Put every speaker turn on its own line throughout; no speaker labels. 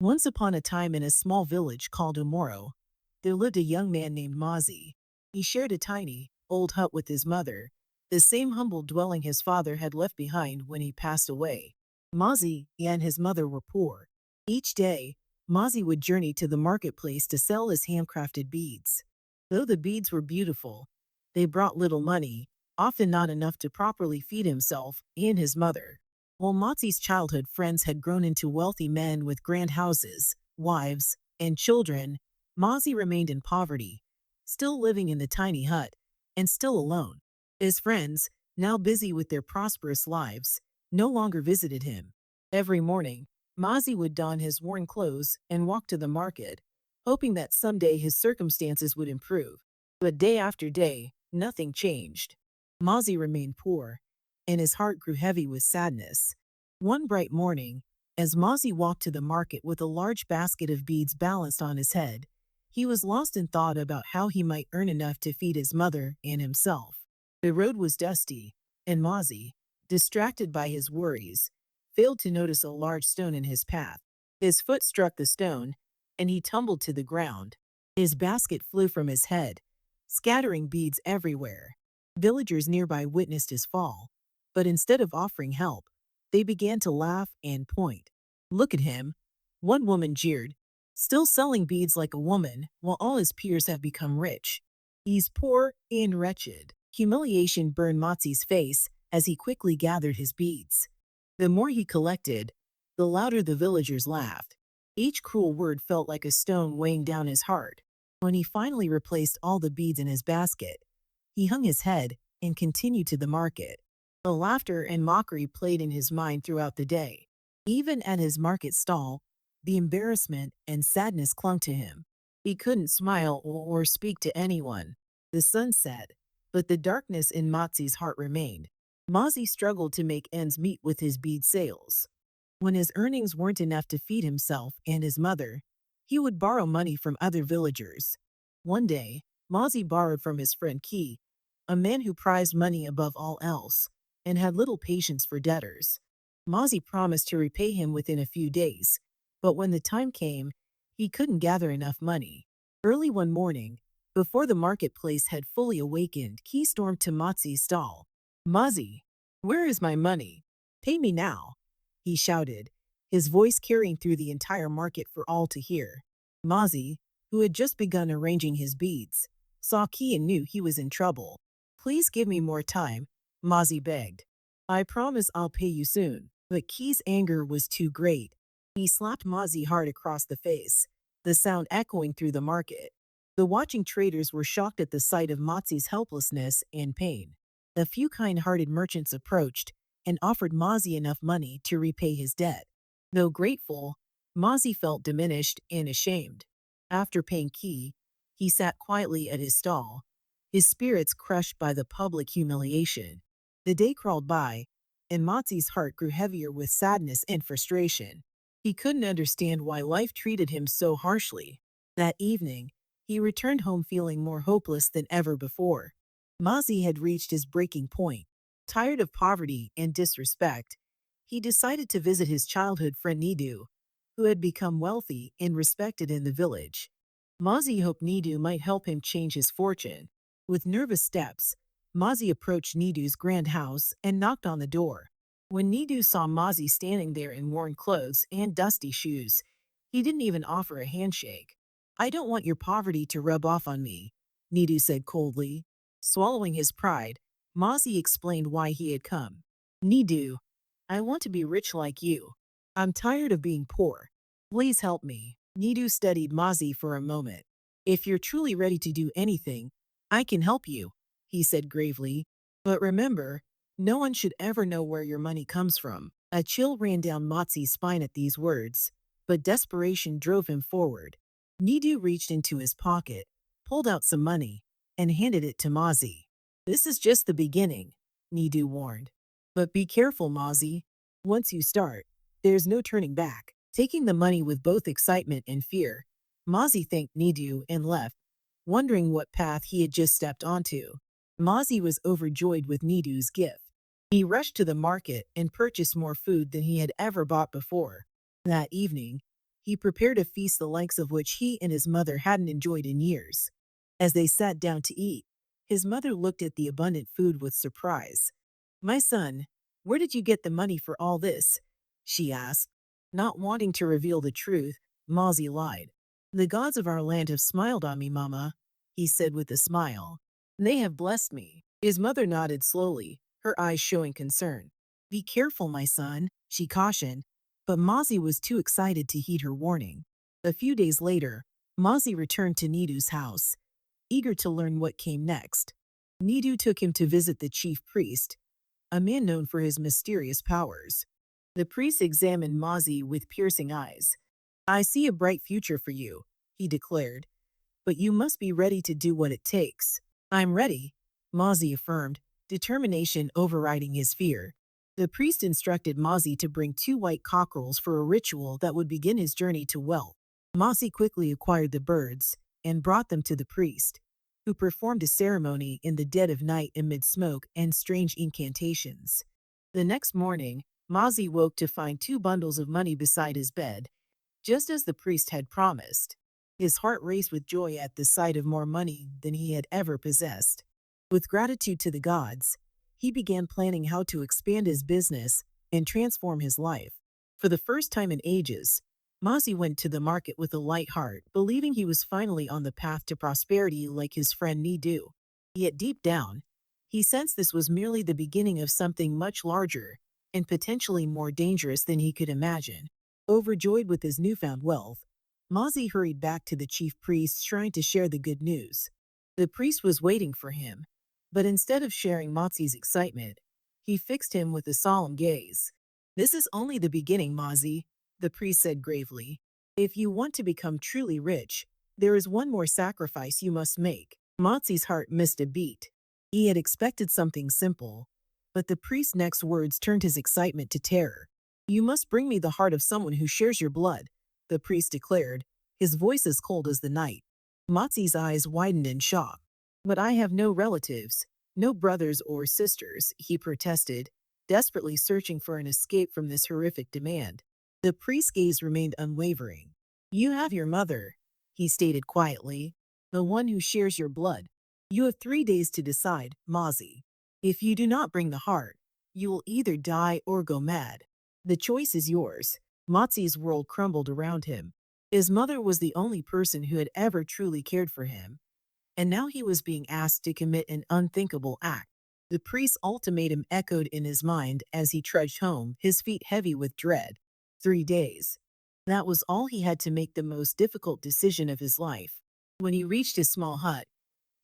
Once upon a time in a small village called Umuroko, there lived a young man named Mazi. He shared a tiny, old hut with his mother, the same humble dwelling his father had left behind when he passed away. Mazi and his mother were poor. Each day, Mazi would journey to the marketplace to sell his handcrafted beads. Though the beads were beautiful, they brought little money, often not enough to properly feed himself and his mother. While Mazi's childhood friends had grown into wealthy men with grand houses, wives, and children, Mazi remained in poverty, still living in the tiny hut, and still alone. His friends, now busy with their prosperous lives, no longer visited him. Every morning, Mazi would don his worn clothes and walk to the market, hoping that someday his circumstances would improve. But day after day, nothing changed. Mazi remained poor, and his heart grew heavy with sadness. One bright morning, as Mazi walked to the market with a large basket of beads balanced on his head, he was lost in thought about how he might earn enough to feed his mother and himself. The road was dusty, and Mazi, distracted by his worries, failed to notice a large stone in his path. His foot struck the stone, and he tumbled to the ground. His basket flew from his head, scattering beads everywhere. Villagers nearby witnessed his fall, but instead of offering help, they began to laugh and point. "Look at him," one woman jeered, "still selling beads like a woman while all his peers have become rich. He's poor and wretched." Humiliation burned Matzi's face as he quickly gathered his beads. The more he collected, the louder the villagers laughed. Each cruel word felt like a stone weighing down his heart. When he finally replaced all the beads in his basket, he hung his head and continued to the market. The laughter and mockery played in his mind throughout the day. Even at his market stall, the embarrassment and sadness clung to him. He couldn't smile or speak to anyone. The sun set, but the darkness in Matzi's heart remained. Mazi struggled to make ends meet with his bead sales. When his earnings weren't enough to feed himself and his mother, he would borrow money from other villagers. One day, Mazi borrowed from his friend Ki, a man who prized money above all else and had little patience for debtors. Mazi promised to repay him within a few days, but when the time came, he couldn't gather enough money. Early one morning, before the marketplace had fully awakened, Ki stormed to Mazi's stall. "Mazi, where is my money? Pay me now," he shouted, his voice carrying through the entire market for all to hear. Mazi, who had just begun arranging his beads, saw Ki and knew he was in trouble. "Please give me more time," Mazi begged. "I promise I'll pay you soon." But Ki's anger was too great. He slapped Mazi hard across the face, the sound echoing through the market. The watching traders were shocked at the sight of Mazi's helplessness and pain. A few kind-hearted merchants approached and offered Mazi enough money to repay his debt. Though grateful, Mazi felt diminished and ashamed. After paying Ki, he sat quietly at his stall, his spirits crushed by the public humiliation. The day crawled by, and Mazi's heart grew heavier with sadness and frustration. He couldn't understand why life treated him so harshly. That evening, he returned home feeling more hopeless than ever before. Mazi had reached his breaking point. Tired of poverty and disrespect, he decided to visit his childhood friend Nidu, who had become wealthy and respected in the village. Mazi hoped Nidu might help him change his fortune. With nervous steps, Mazi approached Nidu's grand house and knocked on the door. When Nidu saw Mazi standing there in worn clothes and dusty shoes, he didn't even offer a handshake. "I don't want your poverty to rub off on me," Nidu said coldly. Swallowing his pride, Mazi explained why he had come. "Nidu, I want to be rich like you. I'm tired of being poor. Please help me." Nidu studied Mazi for a moment. "If you're truly ready to do anything, I can help you," he said gravely. "But remember, no one should ever know where your money comes from." A chill ran down Mazi's spine at these words, but desperation drove him forward. Nidu reached into his pocket, pulled out some money, and handed it to Mazi. "This is just the beginning," Nidu warned. "But be careful, Mazi. Once you start, there's no turning back." Taking the money with both excitement and fear, Mazi thanked Nidu and left, wondering what path he had just stepped onto. Mazi was overjoyed with Nidu's gift. He rushed to the market and purchased more food than he had ever bought before. That evening, He prepared a feast the likes of which he and his mother hadn't enjoyed in years. As they sat down to eat, his mother looked at the abundant food with surprise. "My son, where did you get the money for all this?" she asked. Not wanting to reveal the truth, Mazi lied. "The gods of our land have smiled on me, Mama," he said with a smile. "They have blessed me." His mother nodded slowly, her eyes showing concern. "Be careful, my son," she cautioned, but Mazi was too excited to heed her warning. A few days later, Mazi returned to Nidu's house, eager to learn what came next. Nidu took him to visit the chief priest, a man known for his mysterious powers. The priest examined Mazi with piercing eyes. "I see a bright future for you," he declared, "but you must be ready to do what it takes." "I'm ready," Mazi affirmed, determination overriding his fear. The priest instructed Mazi to bring 2 white cockerels for a ritual that would begin his journey to wealth. Mazi quickly acquired the birds and brought them to the priest, who performed a ceremony in the dead of night amid smoke and strange incantations. The next morning, Mazi woke to find 2 bundles of money beside his bed, just as the priest had promised. His heart raced with joy at the sight of more money than he had ever possessed. With gratitude to the gods, he began planning how to expand his business and transform his life. For the first time in ages, Mazi went to the market with a light heart, believing he was finally on the path to prosperity like his friend Nidu. Yet deep down, he sensed this was merely the beginning of something much larger and potentially more dangerous than he could imagine. Overjoyed with his newfound wealth, Mazi hurried back to the chief priest's shrine to share the good news. The priest was waiting for him, but instead of sharing Mazi's excitement, he fixed him with a solemn gaze. "This is only the beginning, Mazi," the priest said gravely. "If you want to become truly rich, there is one more sacrifice you must make." Mazi's heart missed a beat. He had expected something simple, but the priest's next words turned his excitement to terror. "You must bring me the heart of someone who shares your blood," the priest declared, his voice as cold as the night. Mazi's eyes widened in shock. "But I have no relatives, no brothers or sisters," he protested, desperately searching for an escape from this horrific demand. The priest's gaze remained unwavering. "You have your mother," he stated quietly, "the one who shares your blood. You have 3 days to decide, Mazi. If you do not bring the heart, you will either die or go mad. The choice is yours." Mazi's world crumbled around him. His mother was the only person who had ever truly cared for him, and now he was being asked to commit an unthinkable act. The priest's ultimatum echoed in his mind as he trudged home, his feet heavy with dread. 3 days. That was all he had to make the most difficult decision of his life. When he reached his small hut,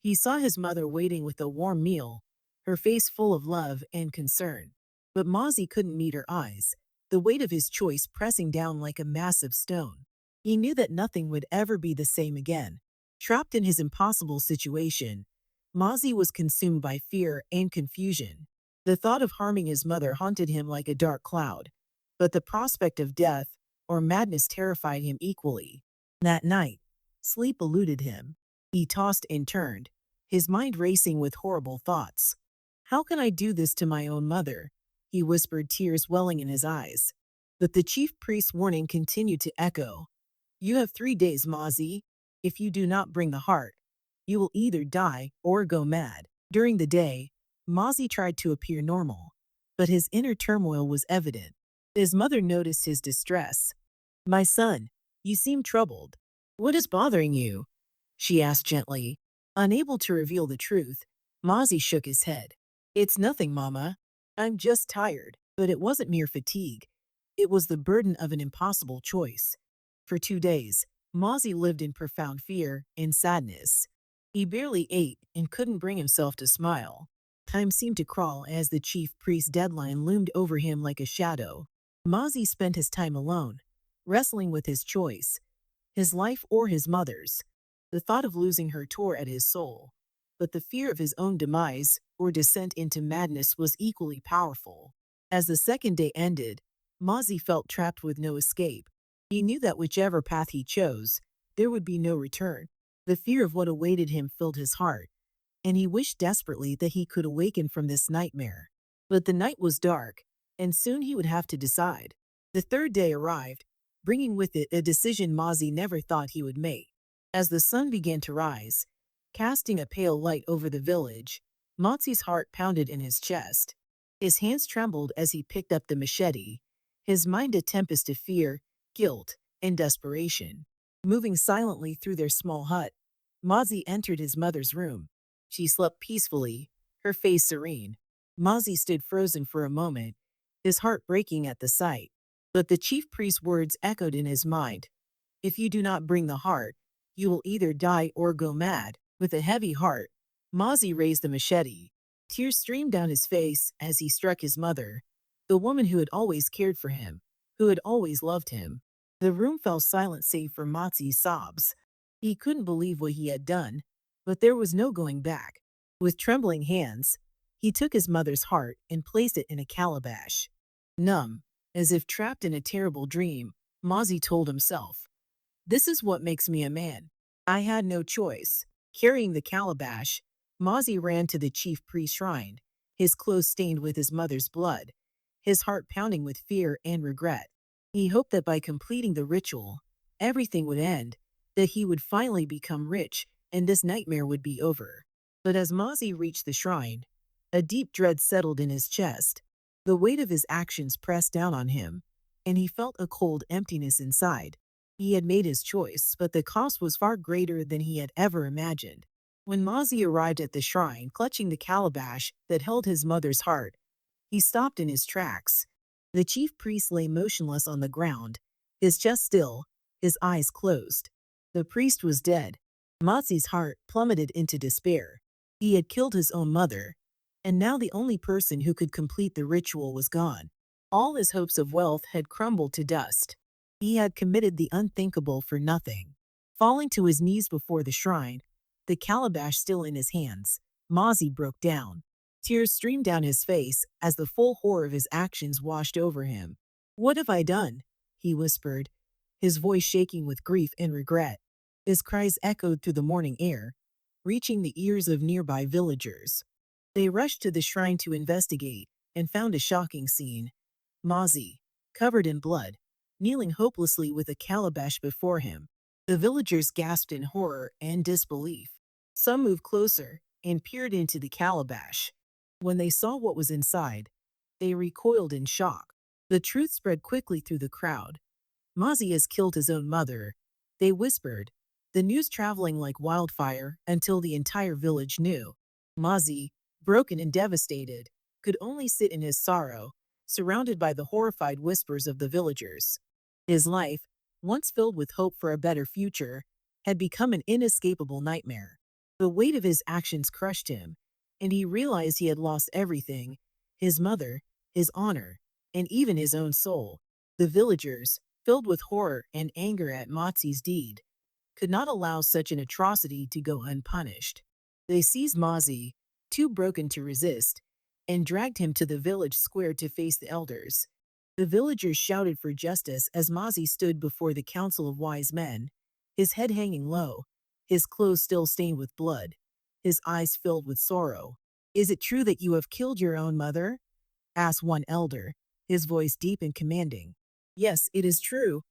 he saw his mother waiting with a warm meal, her face full of love and concern. But Mazi couldn't meet her eyes, the weight of his choice pressing down like a massive stone. He knew that nothing would ever be the same again. Trapped in his impossible situation, Mazi was consumed by fear and confusion. The thought of harming his mother haunted him like a dark cloud, but the prospect of death or madness terrified him equally. That night, sleep eluded him. He tossed and turned, his mind racing with horrible thoughts. "How can I do this to my own mother?" he whispered, tears welling in his eyes. But the chief priest's warning continued to echo. "You have 3 days, Mazi. If you do not bring the heart, you will either die or go mad." During the day, Mazi tried to appear normal, but his inner turmoil was evident. His mother noticed his distress. "My son, you seem troubled. What is bothering you?" she asked gently. Unable to reveal the truth, Mazi shook his head. "It's nothing, Mama. I'm just tired." But it wasn't mere fatigue. It was the burden of an impossible choice. For 2 days, Mazi lived in profound fear and sadness. He barely ate and couldn't bring himself to smile. Time seemed to crawl as the chief priest's deadline loomed over him like a shadow. Mazi spent his time alone, wrestling with his choice, his life or his mother's. The thought of losing her tore at his soul, but the fear of his own demise or descent into madness was equally powerful. As the second day ended, Mazi felt trapped with no escape. He knew that whichever path he chose, there would be no return. The fear of what awaited him filled his heart, and he wished desperately that he could awaken from this nightmare. But the night was dark, and soon he would have to decide. The third day arrived, bringing with it a decision Mazi never thought he would make. As the sun began to rise, casting a pale light over the village, Mazi's heart pounded in his chest. His hands trembled as he picked up the machete, his mind a tempest of fear, guilt, and desperation. Moving silently through their small hut, Mazi entered his mother's room. She slept peacefully, her face serene. Mazi stood frozen for a moment, his heart breaking at the sight. But the chief priest's words echoed in his mind. If you do not bring the heart, you will either die or go mad. With a heavy heart, Mazi raised the machete. Tears streamed down his face as he struck his mother, the woman who had always cared for him, who had always loved him. The room fell silent save for Mazi's sobs. He couldn't believe what he had done, but there was no going back. With trembling hands, he took his mother's heart and placed it in a calabash. Numb, as if trapped in a terrible dream, Mazi told himself, "This is what makes me a man. I had no choice." Carrying the calabash, Mazi ran to the chief priest's shrine, his clothes stained with his mother's blood, his heart pounding with fear and regret. He hoped that by completing the ritual, everything would end, that he would finally become rich and this nightmare would be over. But as Mazi reached the shrine, a deep dread settled in his chest. The weight of his actions pressed down on him, and he felt a cold emptiness inside. He had made his choice, but the cost was far greater than he had ever imagined. When Mazi arrived at the shrine, clutching the calabash that held his mother's heart, he stopped in his tracks. The chief priest lay motionless on the ground, his chest still, his eyes closed. The priest was dead. Mazi's heart plummeted into despair. He had killed his own mother, and now the only person who could complete the ritual was gone. All his hopes of wealth had crumbled to dust. He had committed the unthinkable for nothing. Falling to his knees before the shrine, the calabash still in his hands, Mazi broke down. Tears streamed down his face as the full horror of his actions washed over him. "What have I done?" he whispered, his voice shaking with grief and regret. His cries echoed through the morning air, reaching the ears of nearby villagers. They rushed to the shrine to investigate and found a shocking scene. Mazi, covered in blood, kneeling hopelessly with a calabash before him. The villagers gasped in horror and disbelief. Some moved closer and peered into the calabash. When they saw what was inside, they recoiled in shock. The truth spread quickly through the crowd. "Mazi has killed his own mother," they whispered, the news traveling like wildfire until the entire village knew. Mazi, broken and devastated, could only sit in his sorrow, surrounded by the horrified whispers of the villagers. His life, once filled with hope for a better future, had become an inescapable nightmare. The weight of his actions crushed him, and he realized he had lost everything: his mother, his honor, and even his own soul. The villagers, filled with horror and anger at Mazi's deed, could not allow such an atrocity to go unpunished. They seized Mazi, too broken to resist, and dragged him to the village square to face the elders. The villagers shouted for justice as Mazi stood before the council of wise men, his head hanging low, his clothes still stained with blood, his eyes filled with sorrow. "Is it true that you have killed your own mother?" asked one elder, his voice deep and commanding. "Yes, it is true,"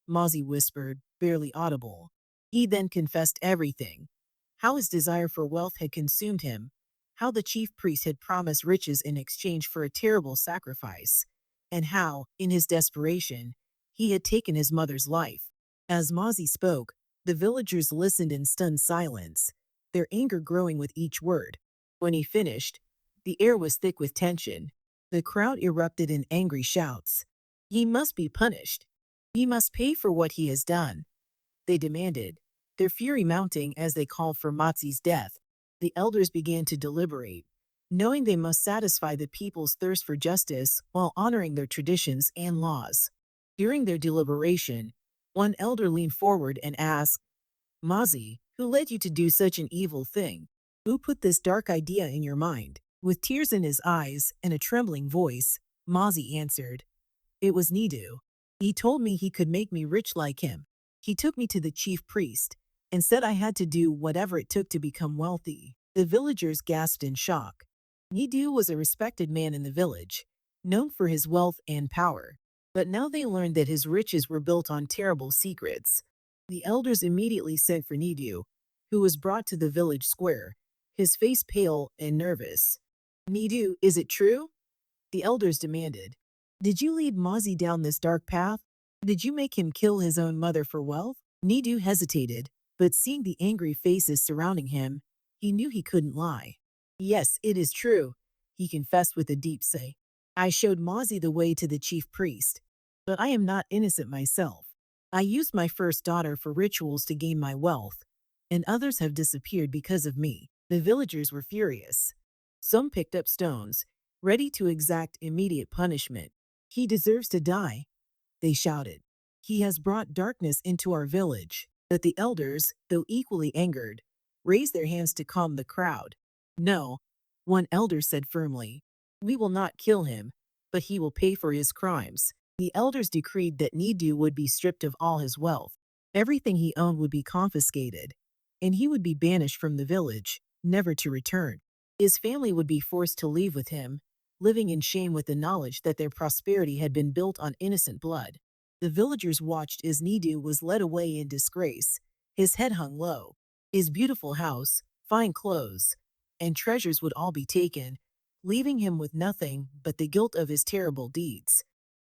Mazi whispered, barely audible. He then confessed everything: how his desire for wealth had consumed him, how the chief priest had promised riches in exchange for a terrible sacrifice, and how, in his desperation, he had taken his mother's life. As Mazi spoke, the villagers listened in stunned silence, their anger growing with each word. When he finished, the air was thick with tension. The crowd erupted in angry shouts. "He must be punished. He must pay for what he has done," they demanded, their fury mounting as they called for Mazi's death. The elders began to deliberate, knowing they must satisfy the people's thirst for justice while honoring their traditions and laws. During their deliberation, one elder leaned forward and asked, "Mazi, who led you to do such an evil thing? Who put this dark idea in your mind?" With tears in his eyes and a trembling voice, Mazi answered, "It was Nidu. He told me he could make me rich like him. He took me to the chief priest and said I had to do whatever it took to become wealthy." The villagers gasped in shock. Nidu was a respected man in the village, known for his wealth and power. But now they learned that his riches were built on terrible secrets. The elders immediately sent for Nidu, who was brought to the village square, his face pale and nervous. Nidu, is it true? The elders demanded. Did you lead Mazi down this dark path? Did you make him kill his own mother for wealth? Nidu hesitated, but seeing the angry faces surrounding him, he knew he couldn't lie. Yes, it is true, he confessed with a deep sigh. I showed Mazi the way to the chief priest, but I am not innocent myself. I used my first daughter for rituals to gain my wealth, and others have disappeared because of me. The villagers were furious. Some picked up stones, ready to exact immediate punishment. He deserves to die, they shouted. He has brought darkness into our village. But the elders, though equally angered, raised their hands to calm the crowd. No, one elder said firmly. We will not kill him, but he will pay for his crimes. The elders decreed that Nidu would be stripped of all his wealth. Everything he owned would be confiscated, and he would be banished from the village, never to return. His family would be forced to leave with him, living in shame with the knowledge that their prosperity had been built on innocent blood. The villagers watched as Nidu was led away in disgrace. His head hung low. His beautiful house, fine clothes, and treasures would all be taken, leaving him with nothing but the guilt of his terrible deeds.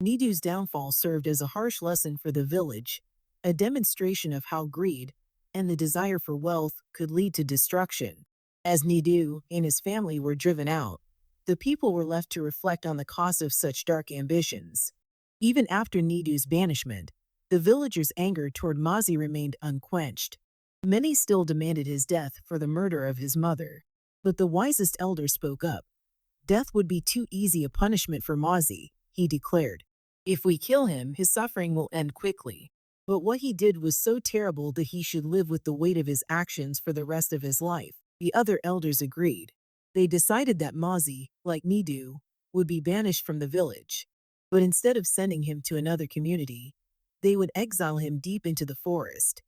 Nidu's downfall served as a harsh lesson for the village, a demonstration of how greed and the desire for wealth could lead to destruction. As Nidu and his family were driven out, the people were left to reflect on the cost of such dark ambitions. Even after Nidu's banishment, the villagers' anger toward Mazi remained unquenched. Many still demanded his death for the murder of his mother. But the wisest elder spoke up. Death would be too easy a punishment for Mazi, he declared. If we kill him, his suffering will end quickly. But what he did was so terrible that he should live with the weight of his actions for the rest of his life. The other elders agreed. They decided that Mazi, like Nidu, would be banished from the village. But instead of sending him to another community, they would exile him deep into the forest,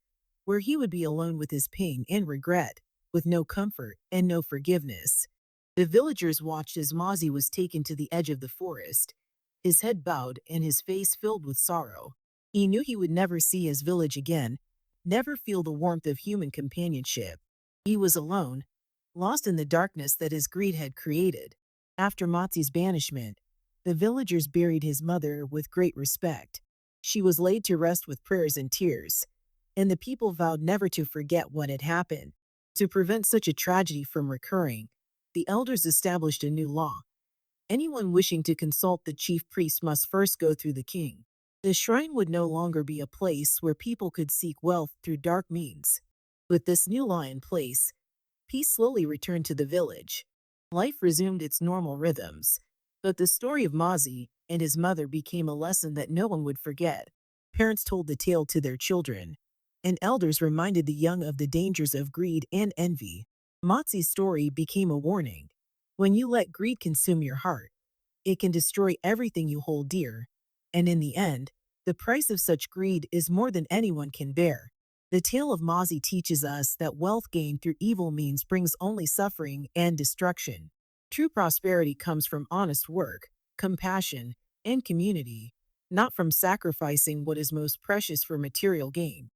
where he would be alone with his pain and regret, with no comfort and no forgiveness. The villagers watched as Mazi was taken to the edge of the forest, his head bowed and his face filled with sorrow. He knew he would never see his village again, never feel the warmth of human companionship. He was alone, lost in the darkness that his greed had created. After Mazi's banishment, the villagers buried his mother with great respect. She was laid to rest with prayers and tears, and the people vowed never to forget what had happened. To prevent such a tragedy from recurring, the elders established a new law. Anyone wishing to consult the chief priest must first go through the king. The shrine would no longer be a place where people could seek wealth through dark means. With this new law in place, peace slowly returned to the village. Life resumed its normal rhythms, but the story of Mazi and his mother became a lesson that no one would forget. Parents told the tale to their children, and elders reminded the young of the dangers of greed and envy. Mazi's story became a warning. When you let greed consume your heart, it can destroy everything you hold dear, and in the end, the price of such greed is more than anyone can bear. The tale of Mazi teaches us that wealth gained through evil means brings only suffering and destruction. True prosperity comes from honest work, compassion, and community, not from sacrificing what is most precious for material gain.